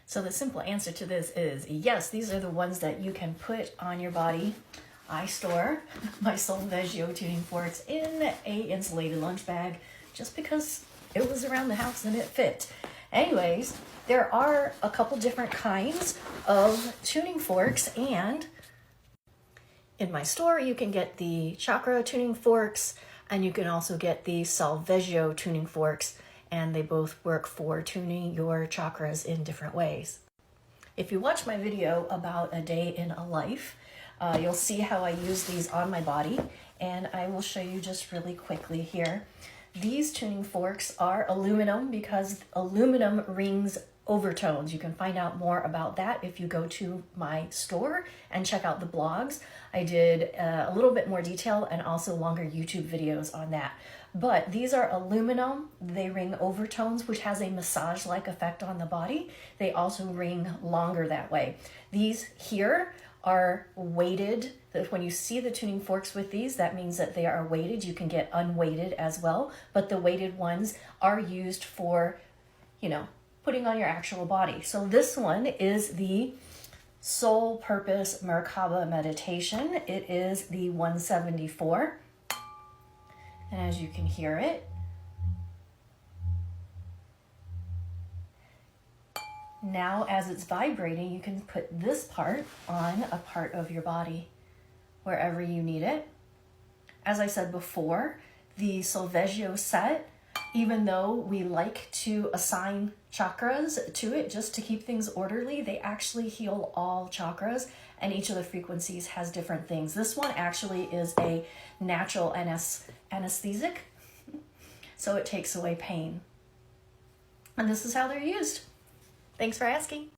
So the simple answer to this is yes, these are the ones that you can put on your body. I store my Solfeggio tuning forks in a insulated lunch bag just because it was around the house and it fit. Anyways, there are a couple different kinds of tuning forks, and in my store you can get the chakra tuning forks and you can also get the Solfeggio tuning forks, and they both work for tuning your chakras in different ways. If you watch my video about a day in a life, you'll see how I use these on my body, and I will show you just really quickly here. These tuning forks are aluminum because aluminum rings overtones. You can find out more about that if you go to my store and check out the blogs. I did a little bit more detail and also longer YouTube videos on that. But these are aluminum, they ring overtones, which has a massage-like effect on the body. They also ring longer that way. These here are weighted. When you see the tuning forks with these, that means that they are weighted. You can get unweighted as well, but the weighted ones are used for, putting on your actual body. So this one is the Soul Purpose Merkaba Meditation. It is the 174. And as you can hear it, now as it's vibrating, you can put this part on a part of your body, wherever you need it. As I said before, the Solfeggio set, even though we like to assign chakras to it just to keep things orderly, they actually heal all chakras, and each of the frequencies has different things. This one actually is a natural anesthetic, so it takes away pain. And this is how they're used. Thanks for asking.